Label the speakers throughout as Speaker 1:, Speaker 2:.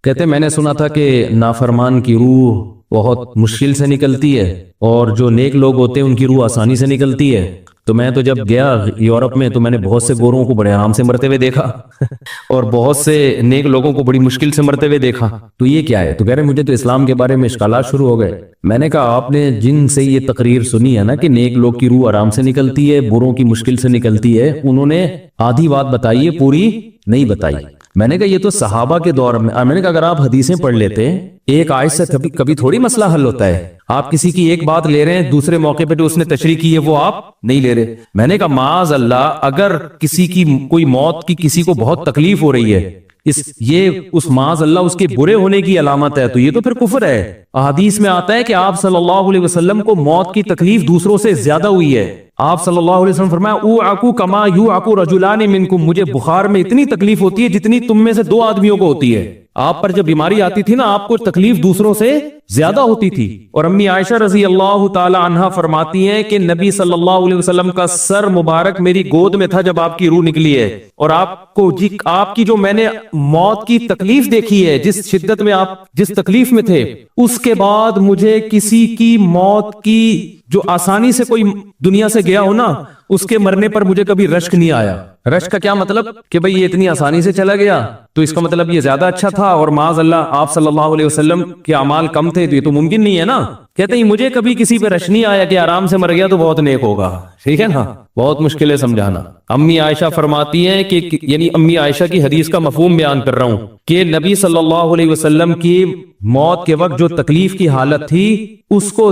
Speaker 1: کہتے ہیں میں نے سنا تھا کہ نافرمان کی روح بہت مشکل سے نکلتی ہے اور جو نیک لوگ ہوتے ہیں ان کی روح آسانی سے نکلتی ہے. تو میں تو جب گیا یورپ میں تو میں نے بہت سے گوروں کو بڑے آرام سے مرتے ہوئے دیکھا اور بہت سے نیک لوگوں کو بڑی مشکل سے مرتے ہوئے دیکھا. تو یہ کیا ہے؟ تو کہہ رہے مجھے تو اسلام کے بارے میں اشکالات شروع ہو گئے. میں نے کہا آپ نے جن سے یہ تقریر سنی ہے نا کہ نیک لوگ کی روح آرام سے نکلتی ہے، بروں کی مشکل سے نکلتی ہے، انہوں نے آدھی بات بتائی ہے، پوری نہیں بتائی. میں نے کہا یہ تو صحابہ کے دور میں نے کہا اگر آپ حدیثیں پڑھ لیتے ایک آیت سے کبھی تھوڑی مسئلہ حل ہوتا ہے. آپ کسی کی ایک بات لے رہے ہیں، دوسرے موقع پہ جو اس نے تشریح کی ہے وہ آپ نہیں لے رہے. میں نے کہا معاذ اللہ، اگر کسی کی کوئی موت کی کسی کو بہت تکلیف ہو رہی ہے، اس معاذ اللہ اس کے برے ہونے کی علامت ہے، تو یہ تو پھر کفر ہے. حدیث میں آتا ہے کہ آپ صلی اللہ علیہ وسلم کو موت کی تکلیف دوسروں سے زیادہ ہوئی ہے. آپ صلی اللہ علیہ وسلم فرمایا اوعکو کما یوعکو رجلان منکم، مجھے بخار میں اتنی تکلیف ہوتی ہے جتنی تم میں سے دو آدمیوں کو ہوتی ہے. آپ پر جب بیماری آتی تھی نا آپ کو تکلیف دوسروں سے زیادہ ہوتی تھی. اور امی عائشہ رضی اللہ تعالی عنہا فرماتی ہیں کہ نبی صلی اللہ علیہ وسلم کا سر مبارک میری گود میں تھا جب آپ کی روح نکلی ہے، اور آپ کی جو میں نے موت کی تکلیف دیکھی ہے، جس شدت میں آپ جس تکلیف میں تھے، اس کے بعد مجھے کسی کی موت کی جو آسانی سے کوئی دنیا سے گیا ہو نا، اس کے مرنے پر مجھے کبھی رشک نہیں آیا. رشک کا کیا مطلب کہ بھئی یہ اتنی آسانی سے چلا گیا تو اس کا مطلب یہ زیادہ اچھا تھا، اور معاذ اللہ آپ صلی اللہ علیہ وسلم کے اعمال کم تھے تو یہ تو ممکن نہیں ہے نا. کہتے ہیں مجھے کبھی کسی پہ رشک نہیں آیا کہ آرام سے مر گیا تو بہت نیک ہوگا. ٹھیک ہے نا، بہت مشکل ہے سمجھانا. امی عائشہ فرماتی ہیں کہ یعنی امی عائشہ کی حدیث کا مفہوم بیان کر رہا ہوں کہ نبی صلی اللہ علیہ وسلم کی موت کے وقت جو تکلیف کی حالت تھی اس کو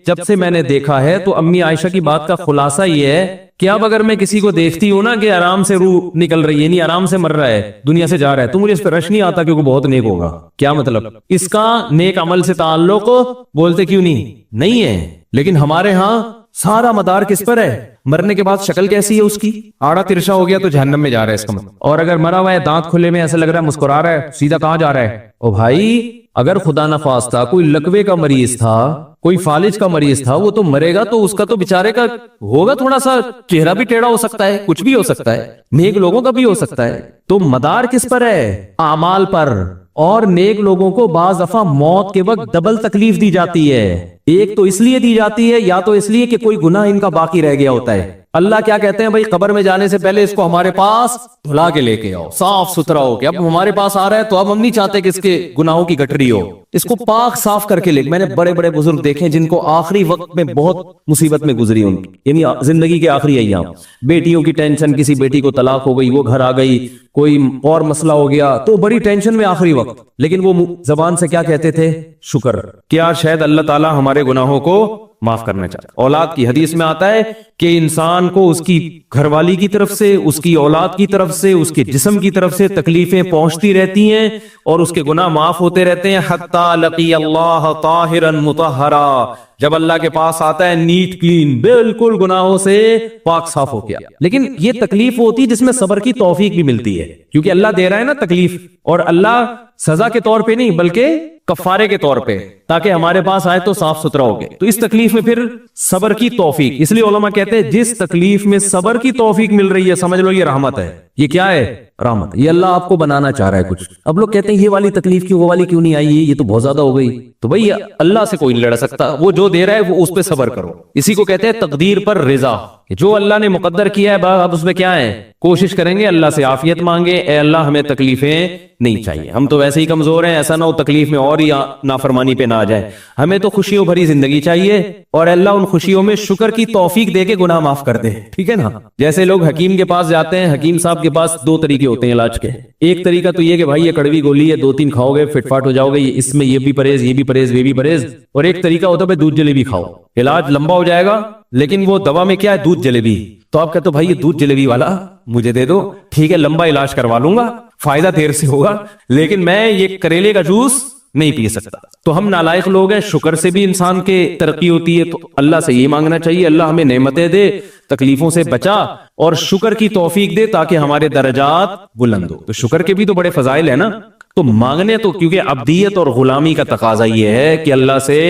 Speaker 1: جب سے میں نے دیکھا ہے، تو امی عائشہ کی بات کا خلاصہ یہ ہے کہ اب اگر میں کسی کو دیکھتی ہوں نا کہ آرام سے روح نکل رہی ہے، یعنی آرام سے مر رہا ہے، دنیا سے جا رہا ہے، تو مجھے اس پہ رش نہیں آتا کیونکہ بہت نیک ہوگا. کیا مطلب؟ اس کا نیک عمل سے تعلق بولتے کیوں نہیں ہے. لیکن ہمارے ہاں سارا مدار کس پر ہے؟ مرنے کے بعد شکل کیسی ہے اس کی؟ آڑا ترشا ہو گیا تو جہنم میں جا رہا ہے اس کا مطلب. اور اگر مرا ہوا ہے دانت کھلے میں ایسا لگ رہا ہے مسکرا رہا ہے، سیدھا کہاں جا رہا ہے؟ او بھائی اگر خدا نخواستہ کوئی لکوے کا مریض تھا، کوئی فالج کا مریض تھا، وہ تو مرے گا تو اس کا تو بیچارے کا ہوگا تھوڑا سا چہرہ بھی ٹیڑھا ہو سکتا ہے، کچھ بھی ہو سکتا ہے، نیک لوگوں کا بھی ہو سکتا ہے. تو مدار کس پر ہے؟ اعمال پر. اور نیک لوگوں کو بعض دفعہ موت کے وقت ڈبل تکلیف دی جاتی ہے. ایک تو اس لیے دی جاتی ہے، یا تو اس لیے کہ کوئی گناہ ان کا باقی رہ گیا ہوتا ہے. اللہ کیا کہتے ہیں؟ بھائی قبر میں جانے سے پہلے اس کو ہمارے پاس دھلا کے لے کے آؤ، صاف ستھرا ہو کے. اب ہمارے پاس آ رہا ہے تو اب ہم نہیں چاہتے کہ اس کے گناہوں کی گٹری ہو، اس کو پاک صاف کر کے لے. میں نے بڑے بڑے بزرگ دیکھے جن کو آخری وقت میں بہت مصیبت میں گزری ان کی، یعنی زندگی کے آخری ایام، بیٹیوں کی ٹینشن، کسی بیٹی کو طلاق ہو گئی وہ گھر آ گئی، کوئی اور مسئلہ ہو گیا تو بڑی ٹینشن میں آخری وقت، لیکن وہ زبان سے کیا کہتے تھے؟ شکر. کیا شاید اللہ تعالی ہمارے گناہوں کو معاف کرنا چاہتا ہے. اولاد کی حدیث میں آتا ہے کہ انسان کو اس کی گھر والی کی طرف سے، اس کی اولاد کی طرف سے، اس کے جسم کی طرف سے تکلیفیں پہنچتی رہتی ہیں اور اس کے گناہ معاف ہوتے رہتے ہیں حتی لقی اللہ طاہرا مطہرا. جب اللہ کے پاس آتا ہے نیٹ کلین، بالکل گناہوں سے پاک صاف ہو گیا. لیکن یہ تکلیف ہوتی ہے جس میں صبر کی توفیق بھی ملتی ہے، کیونکہ اللہ دے رہا ہے نا تکلیف، اور اللہ سزا کے طور پہ نہیں بلکہ کفارے کے طور پہ، تاکہ ہمارے پاس آئے تو صاف ستھرا ہو گئے. تو اس تکلیف میں پھر صبر کی توفیق، اس لیے علماء کہتے ہیں جس تکلیف میں صبر کی توفیق مل رہی ہے سمجھ لو یہ رحمت ہے. یہ کیا ہے؟ رحمت. یہ اللہ آپ کو بنانا چاہ رہا ہے کچھ. اب لوگ کہتے ہیں یہ والی تکلیف کیوں، وہ والی کیوں نہیں آئی، یہ تو بہت زیادہ ہو گئی. تو بھئی اللہ سے کوئی نہیں لڑ سکتا، وہ جو دے رہا ہے وہ اس پہ صبر کرو. اسی کو کہتے ہیں تقدیر پر رضا. جو اللہ نے مقدر کیا ہے اب اس میں کیا ہے؟ کوشش کریں گے اللہ سے عافیت مانگے، اے اللہ ہمیں تکلیفیں نہیں چاہیے، ہم تو ویسے ہی کمزور ہیں، ایسا نہ ہو تکلیف میں اور ہی نافرمانی پہ نہ آ جائے. ہمیں تو خوشیوں بھری زندگی چاہیے، اور اللہ ان خوشیوں میں شکر کی توفیق دے کے گناہ معاف کر دے. ٹھیک ہے نا؟ جیسے لوگ حکیم کے پاس جاتے ہیں، حکیم صاحب کے پاس دو طریقے ہوتے ہیں علاج کے. ایک طریقہ تو یہ کہ بھائی یہ کڑوی گولی ہے، 2-3 کھاؤ گے فٹ فاٹ ہو جاؤ گے، اس میں یہ بھی پرہیز، یہ بھی پرہیز، یہ بھی پرہیز. اور ایک طریقہ ہوتا ہے بھائی دودھ جلیبی کھاؤ، علاج لمبا ہو جائے گا لیکن وہ دوا میں کیا ہے؟ دودھ جلیبی. تو آپ کہتے ہو بھائی یہ دودھ جلیبی والا مجھے دے دو، ٹھیک ہے لمبا علاج کروا لوں گا، فائدہ دیر سے ہوگا، لیکن میں یہ کریلے کا جوس نہیں پی سکتا. تو ہم نالائق لوگ ہیں. شکر سے بھی انسان کے ترقی ہوتی ہے، تو اللہ سے یہ مانگنا چاہیے اللہ ہمیں نعمتیں دے، تکلیفوں سے بچا اور شکر کی توفیق دے تاکہ ہمارے درجات بلند ہو. تو شکر کے بھی تو بڑے فضائل ہیں نا. تو مانگنے تو کیونکہ عبدیت اور غلامی کا تقاضا یہ ہے کہ اللہ سے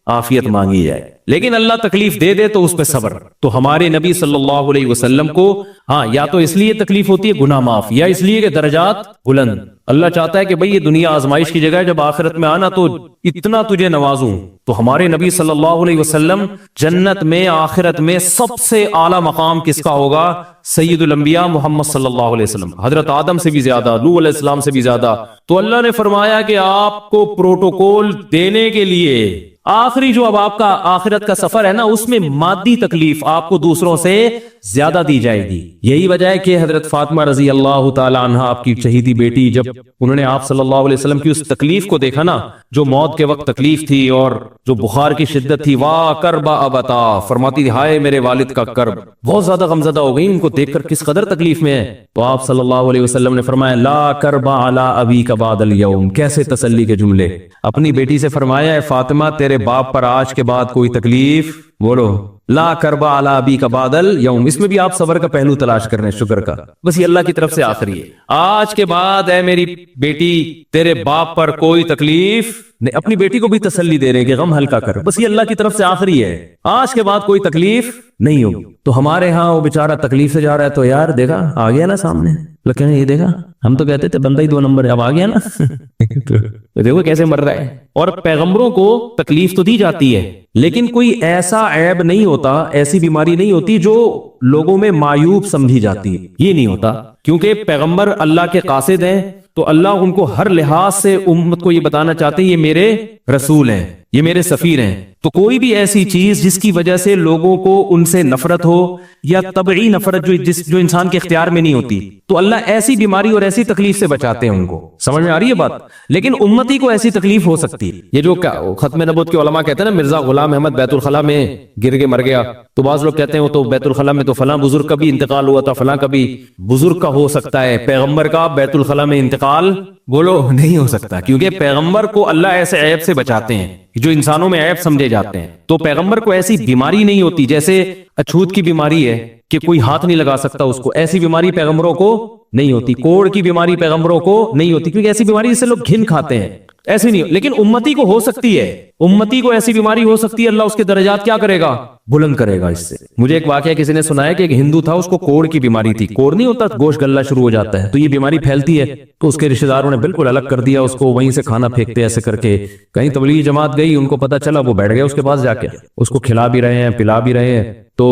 Speaker 1: عافیت مانگی جائے. لیکن اللہ تکلیف دے دے تو اس پہ صبر. تو ہمارے نبی صلی اللہ علیہ وسلم کو ہاں یا تو اس لیے تکلیف ہوتی ہے گناہ معاف، یا اس لیے کہ درجات بلند. اللہ چاہتا ہے کہ بھئی یہ دنیا آزمائش کی جگہ ہے، جب آخرت میں آنا تو اتنا تجھے نوازوں. تو ہمارے نبی صلی اللہ علیہ وسلم جنت میں آخرت میں سب سے اعلیٰ مقام کس کا ہوگا؟ سید الانبیاء محمد صلی اللہ علیہ وسلم، حضرت آدم سے بھی زیادہ، نوح علیہ السلام سے بھی زیادہ. تو اللہ نے فرمایا کہ آپ کو پروٹوکول دینے کے لیے آخری جو اب آپ کا آخرت کا سفر ہے نا، اس میں مادی تکلیف آپ کو دوسروں سے زیادہ دی جائے گی. یہی وجہ ہے کہ حضرت فاطمہ رضی اللہ تعالی عنہا آپ کی چہیتی بیٹی، جب انہوں نے آپ صلی اللہ علیہ وسلم کی اس تکلیف کو دیکھا نا، جو موت کے وقت تکلیف تھی اور جو بخار کی شدت تھی، واہ کربا ابتا، فرماتی تھی ہائے میرے والد کا کرب. بہت زیادہ غمزدہ ہو گئی ان کو دیکھ کر کس قدر تکلیف میں ہے. تو آپ صلی اللہ علیہ وسلم نے فرمایا لا کربا علی ابیک بعد الیوم. کیسے تسلی کے جملے. اپنی بیٹی سے فرمایا ہے فاطمہ تیرے باپ پر آج کے بعد کوئی تکلیف، بولو لا کربا علی ابیک بعد الیوم. اس میں بھی آپ صبر کا پہلو تلاش کر رہے ہیں، شکر کا. بس یہ اللہ کی طرف سے آخری ہے. آج کے بعد اے میری بیٹی تیرے باپ پر کوئی تکلیف نہیں. اپنی بیٹی کو بھی تسلی دے رہے کہ غم ہلکا کر، بس یہ اللہ کی طرف سے آخری ہے، آج کے بعد کوئی تکلیف نہیں ہوگی. تو ہمارے ہاں وہ بیچارہ تکلیف سے جا رہا ہے تو یار دیکھا آ گیا نا سامنے، لیکن یہ دیکھا ہم تو کہتے تھے بندہ ہی 2 نمبر ہے، اب آ گیا نا. تو دیکھو کیسے مر رہا ہے. اور پیغمبروں کو تکلیف تو دی جاتی ہے، لیکن کوئی ایسا عیب نہیں ہوتا، ایسی بیماری نہیں ہوتی جو لوگوں میں معیوب سمجھی جاتی ہے. یہ نہیں ہوتا، کیونکہ پیغمبر اللہ کے قاصد ہیں، تو اللہ ان کو ہر لحاظ سے امت کو یہ بتانا چاہتے ہیں یہ میرے رسول ہیں، یہ میرے سفیر ہیں. تو کوئی بھی ایسی چیز جس کی وجہ سے لوگوں کو ان سے نفرت ہو، یا طبعی نفرت جو انسان کے اختیار میں نہیں ہوتی، تو اللہ ایسی بیماری اور ایسی تکلیف سے بچاتے ہیں ان کو. سمجھ میں آ رہی ہے بات. لیکن امتی کو ایسی تکلیف ہو سکتی ہے. یہ جو ختم نبوت کے علماء کہتے ہیں نا مرزا غلام احمد بیت الخلاء میں گر کے مر گیا، تو بعض لوگ کہتے ہیں وہ تو بیت الخلاء میں تو فلاں بزرگ کا بھی انتقال ہوا تھا، فلاں کا بھی بزرگ کا ہو سکتا ہے، پیغمبر کا بیت الخلاء میں انتقال بولو نہیں ہو سکتا، کیونکہ پیغمبر کو اللہ ایسے عیب سے بچاتے ہیں جو انسانوں میں عیب سمجھے جاتے ہیں. تو پیغمبر کو ایسی بیماری نہیں ہوتی، جیسے اچھوت کی بیماری ہے کہ کوئی ہاتھ نہیں لگا سکتا اس کو، ایسی بیماری پیغمبروں کو نہیں ہوتی. کوڑ کی بیماری پیغمبروں کو نہیں ہوتی، کیونکہ ایسی بیماری سے لوگ گھن کھاتے ہیں، ایسی نہیں. لیکن امتی کو ہو سکتی ہے، امتی کو ایسی بیماری ہو سکتی ہے، اللہ اس کے درجات کیا کرے گا؟ بلند کرے گا. اس سے مجھے ایک واقعہ کسی نے سنایا کہ ایک ہندو تھا، اس کو کوڑ کی بیماری تھی. کوڑ نہیں ہوتا گوشت گلنا شروع ہو جاتا ہے، تو یہ بیماری پھیلتی ہے. تو اس کے رشتہ داروں نے بالکل الگ کر دیا اس کو، وہیں سے کھانا پھینکتے ایسے کر کے. کہیں تبلیغی جماعت گئی، ان کو پتا چلا، وہ بیٹھ گئے اس کے پاس جا کے، اس کو کھلا بھی رہے ہیں پلا بھی رہے ہیں. تو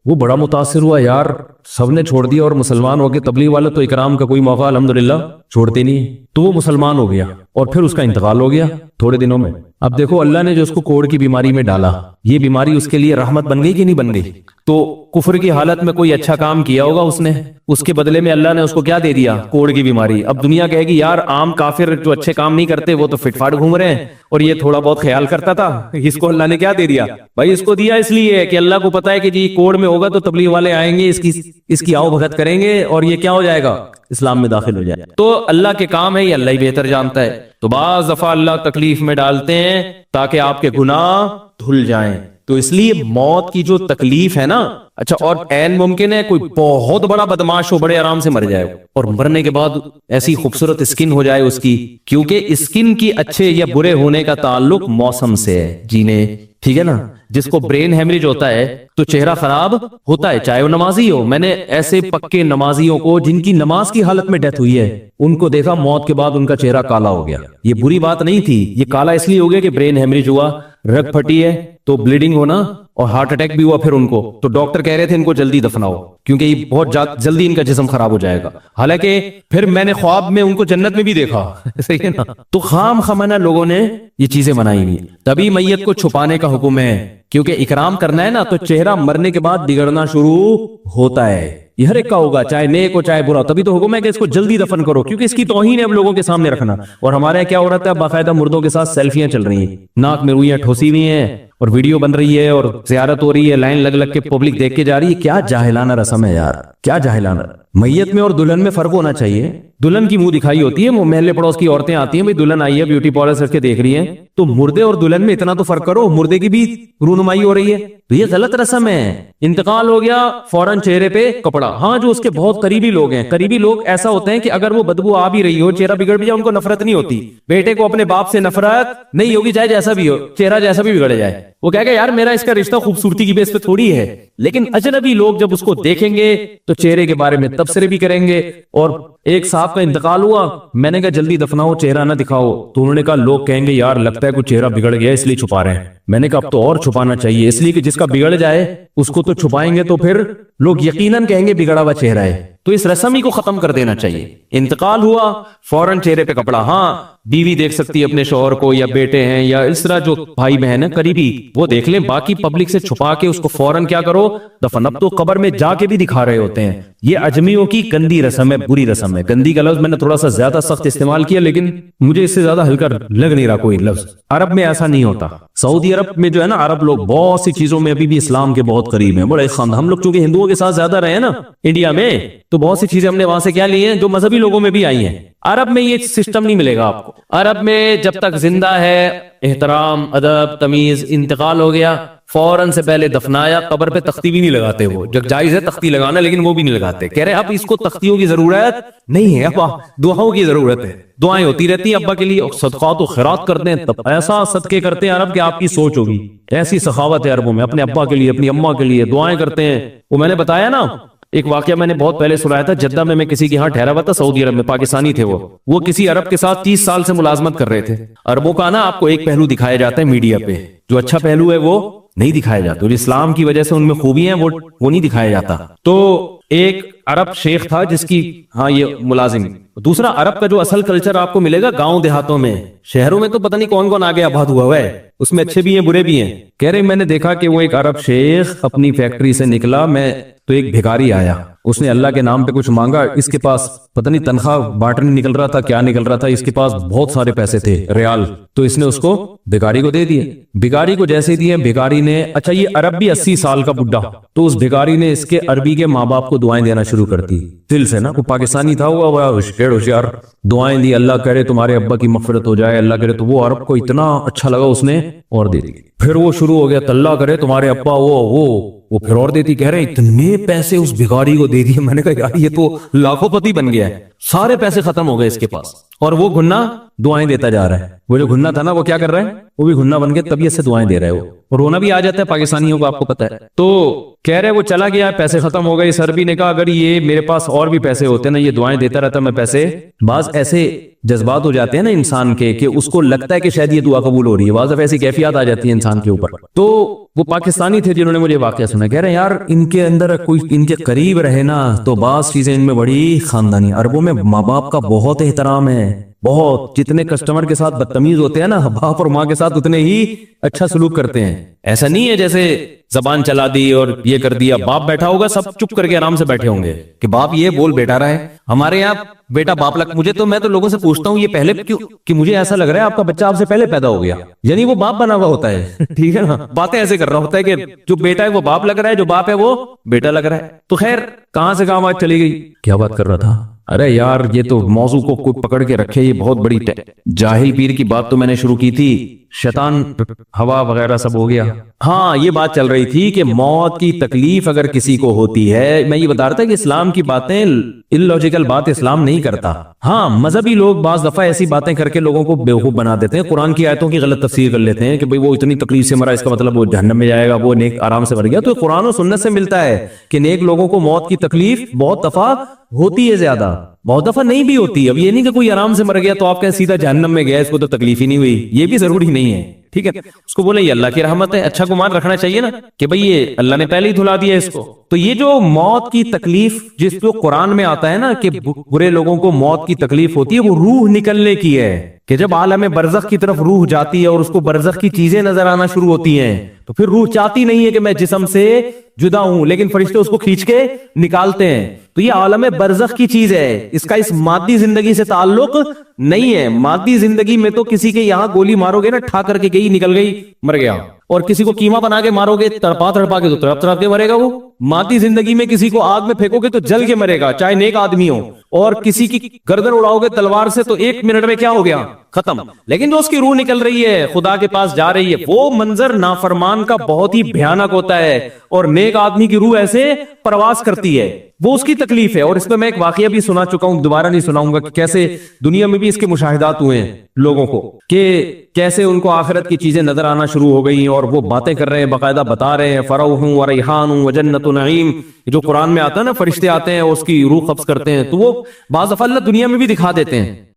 Speaker 1: وہ بڑا متاثر ہوا، یار سب نے چھوڑ دیا اور مسلمان ہو گئے. تبلیغ والے تو اکرام کا کوئی موقع الحمدللہ چھوڑتے نہیں. تو وہ مسلمان ہو گیا اور پھر اس کا انتقال ہو گیا تھوڑے دنوں میں. اب دیکھو اللہ نے جو اس کو کوڑ کی بیماری میں ڈالا، یہ بیماری اس کے لیے رحمت بن گئی کہ نہیں بن گئی؟ تو کفر کی حالت میں کوئی اچھا کام کیا ہوگا اس نے، اس کے بدلے میں اللہ نے اس کو کیا دے دیا؟ کوڑ کی بیماری. اب دنیا کہے گی یار عام کافر جو اچھے کام نہیں کرتے وہ تو فٹ فاٹ گھوم رہے ہیں، اور یہ تھوڑا بہت خیال کرتا تھا، اس کو اللہ نے کیا دے دیا؟ بھائی اس کو دیا اس لیے کہ اللہ کو پتا ہے کہ جی کوڑ میں ہوگا تو تبلیغ والے آئیں گے، اس کی آؤ بھگت کریں گے اور یہ کیا ہو جائے گا؟ اسلام میں داخل ہو جائے. تو اللہ کے کام ہے، یہ اللہ ہی بہتر جانتا ہے. تو بعض دفعہ اللہ تکلیف میں ڈالتے ہیں تاکہ آپ کے گناہ دھل جائیں. تو اس لیے موت کی جو تکلیف ہے نا، اچھا اور عین ممکن ہے کوئی بہت بڑا بدماش ہو، بڑے آرام سے مر جائے، اور مرنے کے بعد ایسی خوبصورت اسکن ہو جائے اس کی، کیونکہ اسکن کی اچھے یا برے ہونے کا تعلق موسم سے ہے جینے. ٹھیک ہے نا. جس کو برین ہیمریج ہوتا ہے تو چہرہ خراب ہوتا ہے، چاہے وہ نمازی ہو. میں نے ایسے پکے نمازیوں کو جن کی نماز کی حالت میں ڈیتھ ہوئی ہے، ان کو دیکھا موت کے بعد ان کا چہرہ کالا ہو گیا. یہ بری بات نہیں تھی، یہ کالا اس لیے ہو گیا کہ برین ہیمریج ہوا، رگ پھٹی ہے تو بلیڈنگ ہونا، اور ہارٹ اٹیک بھی ہوا پھر ان کو. تو ڈاکٹر کہہ رہے تھے ان کو جلدی دفناؤ کیونکہ یہ بہت جلدی ان کا جسم خراب ہو جائے گا. حالانکہ پھر میں نے خواب میں ان کو جنت میں بھی دیکھا. صحیح ہے نا. تو خام خمانہ لوگوں نے یہ چیزیں بنائی ہوئی. تبھی میت کو چھپانے کا حکم ہے، کیونکہ اکرام کرنا ہے نا، تو چہرہ مرنے کے بعد بگڑنا شروع ہوتا ہے. یہ ہر ایک کا ہوگا، چاہے نیک ہو چاہے برا. تبھی تو حکم ہے کہ اس کو جلدی دفن کرو، کیونکہ اس کی توہین ہے اب لوگوں کے سامنے رکھنا. اور ہمارے یہاں کیا ہو رہا ہے، باقاعدہ مردوں کے ساتھ سیلفیاں چل رہی ہیں، ناک میں روئیاں ٹھوسی ہوئی ہیں اور ویڈیو بن رہی ہے اور زیارت ہو رہی ہے، لائن لگ لگ کے پبلک دیکھ کے جا رہی ہے. کیا جاہلانہ رسم ہے یار، کیا جاہلانہ. میت میں اور دلہن میں فرق ہونا چاہیے. دلہن کی منہ دکھائی ہوتی ہے، وہ محلے پڑوس کی عورتیں آتی ہیں، بھائی دلہن آئی ہے بیوٹی پارلر سے کے دیکھ رہی ہیں. تو مردے اور دلہن میں اتنا تو فرق کرو، مردے کی بھی رونمائی ہو رہی ہے. تو یہ غلط رسم ہے. انتقال ہو گیا فوراً چہرے پہ کپڑا. ہاں جو اس کے بہت قریبی لوگ ہیں، قریبی لوگ ایسا ہوتے ہیں کہ اگر وہ بدبو آ بھی رہی ہو، چہرہ بگڑ بھی جائے، ان کو نفرت نہیں ہوتی. بیٹے کو اپنے باپ سے نفرت نہیں ہوگی، چاہے جیسا بھی ہو، چہرہ جیسا بھی بگڑ جائے. وہ کہے گا یار میرا اس کا رشتہ خوبصورتی کی بیس پہ تھوڑی ہے. لیکن اجنبی لوگ جب اس کو دیکھیں گے تو چہرے کے بارے میں تبصرے بھی کریں گے. اور ایک صاحب کا انتقال ہوا, میں نے کہا جلدی دفناؤ, چہرہ نہ دکھاؤ. تو انہوں نے کہا لوگ کہیں گے یار لگتا ہے کوئی چہرہ بگڑ گیا اس لیے چھپا رہے ہیں. میں نے کہا اب تو اور چھپانا چاہیے, اس لیے کہ جس کا بگڑ جائے اس کو تو چھپائیں گے تو پھر لوگ یقیناً کہیں گے بگڑا ہوا چہرہ ہے. تو اس رسم ہی کو ختم کر دینا چاہیے. انتقال ہوا فوراً چہرے پہ کپڑا. ہاں بیوی دیکھ سکتی ہے اپنے شوہر کو, یا بیٹے ہیں یا اس طرح جو بھائی بہن ہیں قریبی, وہ دیکھ لیں. باقی پبلک سے چھپا کے اس کو فوراً کیا کرو, دفن. اب تو قبر میں جا کے بھی دکھا رہے ہوتے ہیں. یہ اجمیوں کی گندی رسم ہے, بری رسم ہے. گندی کا لفظ میں نے تھوڑا سا زیادہ سخت استعمال کیا, لیکن مجھے اس سے زیادہ ہلکا لگ نہیں رہا کوئی لفظ. عرب میں ایسا نہیں ہوتا. سعودی عرب میں جو ہے نا, عرب لوگ بہت سی چیزوں میں ابھی بھی اسلام کے بہت قریب ہیں. بڑے خاندان, ہم لوگ چونکہ ہندوؤں کے ساتھ زیادہ رہے نا انڈیا میں, تو بہت سی چیزیں ہم نے وہاں سے کیا لی ہیں جو مذہبی لوگوں میں بھی آئی ہیں. عرب میں یہ سسٹم نہیں ملے گا آپ کو. عرب میں جب تک زندہ ہے احترام, ادب, تمیز. انتقال ہو گیا فوراً سے پہلے دفنایا. قبر پہ تختی بھی نہیں لگاتے, وہ جب جائز ہے تختی لگانا, لیکن وہ بھی نہیں لگاتے. کہہ رہے اب اس کو تختیوں کی ضرورت نہیں ہے, اب دعاؤں کی ضرورت ہے. دعائیں ہوتی رہتی ہیں ابا کے لیے, صدقات و خیرات کرتے ہیں. تب ایسا صدقے کرتے ہیں عرب کہ آپ کی سوچ ہوگی. ایسی سخاوت ہے عربوں میں, اپنے ابا کے لیے اپنی اماں کے لیے دعائیں کرتے ہیں. وہ میں نے بتایا نا ایک واقعہ میں نے بہت پہلے سنایا تھا, جدہ میں کسی کے ہاں ٹھہرا ہوا تھا سعودی عرب میں, پاکستانی تھے. وہ کسی عرب کے ساتھ 30 سال سے ملازمت کر رہے تھے. عربوں کا نا آپ کو ایک پہلو دکھایا جاتا ہے میڈیا پہ, جو اچھا پہلو ہے وہ نہیں دکھایا جاتا, اور اسلام کی وجہ سے ان میں خوبیاں ہیں وہ نہیں دکھایا جاتا. تو ایک عرب شیخ تھا جس کی, ہاں یہ ملازم. دوسرا عرب کا جو اصل کلچر آپ کو ملے گا گاؤں دیہاتوں میں, شہروں میں تو پتہ نہیں کون کون آگے آباد ہوا ہے, اس میں اچھے بھی ہیں برے بھی ہیں. کہہ رہے میں نے دیکھا کہ وہ ایک عرب شیخ اپنی فیکٹری سے نکلا, میں تو ایک بھکاری آیا, اس نے اللہ کے نام پہ کچھ مانگا. اس کے پاس پتہ نہیں تنخواہ بارٹر نکل رہا تھا کیا نکل رہا تھا, اس کے پاس بہت سارے پیسے تھے ریال. تو اس نے اس کو بھکاری کو دے دیے. بھکاری کو جیسے دیے, بھکاری نے, اچھا یہ عرب بھی 80 سال کا بڈھا, تو اس بھکاری نے اس کے عربی کے ماں باپ کو دعائیں دینا شروع کر دی دل سے نا. وہ پاکستانی تھا, وہ ہوشیار دعائیں دی, اللہ کرے تمہارے ابا کی مغفرت ہو جائے, اللہ کرے. تو وہ عرب کو اتنا اچھا لگا, اس نے اور دے دی. پھر وہ شروع ہو گیا, اللہ کرے تمہارے ابا وہ پھر اور دیتی. کہہ رہے اتنے پیسے اس بھکاری کو دے دیے. میں نے کہا یار یہ تو لاکھوں پتی بن گیا ہے, سارے پیسے ختم ہو گئے اس کے پاس, اور وہ گھنا دعائیں دیتا جا رہا ہے. وہ جو گھنا تھا نا وہ کیا کر رہا ہے, وہ بھی گھنا بن کے طبیعت سے دعائیں دے رہا ہے. وہ رونا بھی آ جاتا ہے پاکستانیوں کو, آپ کو پتا ہے. تو کہہ رہے وہ چلا گیا, پیسے ختم ہو گئے. سربی نے کہا اگر یہ میرے پاس اور بھی پیسے ہوتے نا, یہ دعائیں دیتا رہتا میں پیسے. بعض ایسے جذبات ہو جاتے ہیں نا انسان کے کہ اس کو لگتا ہے کہ شاید یہ دعا قبول ہو رہی ہے, بعض ایسی کیفیات آ جاتی ہیں انسان کے اوپر. تو وہ پاکستانی تھے جنہوں نے مجھے واقعہ سنا. کہہ رہے یار ان کے اندر کوئی ان کے قریب رہے نا تو بعض چیزیں ان میں بڑی خاندانی. عربوں میں ماں باپ کا بہت احترام ہے, بہت. جتنے کسٹمر کے ساتھ بدتمیز ہوتے ہیں نا, باپ اور ماں کے ساتھ اتنے ہی اچھا سلوک کرتے ہیں. ایسا نہیں ہے جیسے زبان چلا دی اور یہ کر دیا. باپ بیٹھا ہوگا سب چپ کر کے آرام سے بیٹھے ہوں گے کہ باپ یہ بول بیٹا رہا ہے. ہمارے یہاں بیٹا باپ لگ, میں تو لوگوں سے پوچھتا ہوں یہ پہلے کیوں, کہ مجھے ایسا لگ رہا ہے آپ کا بچہ آپ سے پہلے پیدا ہو گیا, یعنی وہ باپ بنا ہوا ہوتا ہے. ٹھیک ہے نا, باتیں ایسے کر رہا ہوتا ہے کہ جو بیٹا ہے وہ باپ لگ رہا ہے, جو باپ ہے وہ بیٹا لگ رہا ہے. تو خیر کہاں سے کہاں بات چلی گئی, کیا بات کر رہا تھا. ارے یار یہ تو موضوع کو کوئی پکڑ کے رکھے, یہ بہت بڑی جاہل پیر کی بات تو میں نے شروع کی تھی, شیطان ہوا وغیرہ سب ہو گیا. ہاں یہ بات چل رہی تھی کہ موت کی تکلیف اگر کسی کو ہوتی ہے, میں یہ بتا رہا تھا کہ اسلام کی باتیں اللاجیکل بات اسلام نہیں کرتا. ہاں مذہبی لوگ بعض دفعہ ایسی باتیں کر کے لوگوں کو بیوقوف بنا دیتے ہیں, قرآن کی آیتوں کی غلط تفسیر کر لیتے ہیں کہ بھئی وہ اتنی تکلیف سے مرا, اس کا مطلب وہ جہنم میں جائے گا, وہ نیک آرام سے مر گیا. تو قرآن و سنت سے ملتا ہے کہ نیک لوگوں کو موت کی تکلیف بہت دفعہ ہوتی ہے, زیادہ بہت دفعہ نہیں بھی ہوتی. اب یہ نہیں کہ کوئی آرام سے مر گیا تو آپ کہیں سیدھا جہنم میں گیا, اس کو تو تکلیف ہی نہیں ہوئی, یہ بھی ضروری نہیں ہے. ٹھیک ہے, اس کو بولے یہ اللہ کی رحمت ہے, اچھا گمان رکھنا چاہیے نا کہ بھئی یہ اللہ نے پہلے ہی دھلا دیا اس کو. تو یہ جو موت کی تکلیف جس جو قرآن میں آتا ہے نا کہ برے لوگوں کو موت کی تکلیف ہوتی ہے, وہ روح نکلنے کی ہے, کہ جب عالم برزخ کی طرف روح جاتی ہے اور اس کو برزخ کی چیزیں نظر آنا شروع ہوتی ہیں, تو پھر روح چاہتی نہیں ہے کہ میں جسم سے جدا ہوں, لیکن فرشتے اس کو کھینچ کے نکالتے ہیں. تو یہ عالم برزخ کی چیز ہے, اس کا اس مادی زندگی سے تعلق نہیں ہے. مادی زندگی میں تو کسی کے یہاں گولی مارو گے نا, ٹھا کر کے گئی نکل گئی مر گیا, اور کسی کو کیما بنا کے مارو گے تڑپا کے تو تڑپ تڑپ کے مرے گا وہ. مادی زندگی میں کسی کو آگ میں پھینکو گے تو جل کے مرے گا, چاہے نیک آدمی ہو, اور کسی کی گردن اڑاؤ گے تلوار سے تو 1 منٹ میں کیا ہو گیا, ختم. لیکن جو اس کی روح نکل رہی ہے خدا کے پاس جا رہی ہے, وہ منظر نافرمان کا بہت ہی بھیانک ہوتا ہے, اور نیک آدمی کی روح ایسے پرواز کرتی ہے, وہ اس کی تکلیف ہے. اور اس میں میں ایک واقعہ بھی سنا چکا ہوں, دوبارہ نہیں سناؤں گا, کہ کیسے دنیا میں بھی اس کے مشاہدات ہوئے ہیں لوگوں کو, کہ کیسے ان کو آخرت کی چیزیں نظر آنا شروع ہو گئی, اور وہ باتیں کر رہے ہیں, باقاعدہ بتا رہے ہیں فروح و ریحان و جنت نعیم, جو قرآن میں آتا ہے نا, فرشتے آتے ہیں اس کی روح قبض کرتے ہیں, تو وہ بعض دفعہ اللہ دنیا میں بھی دکھا دیتے ہیں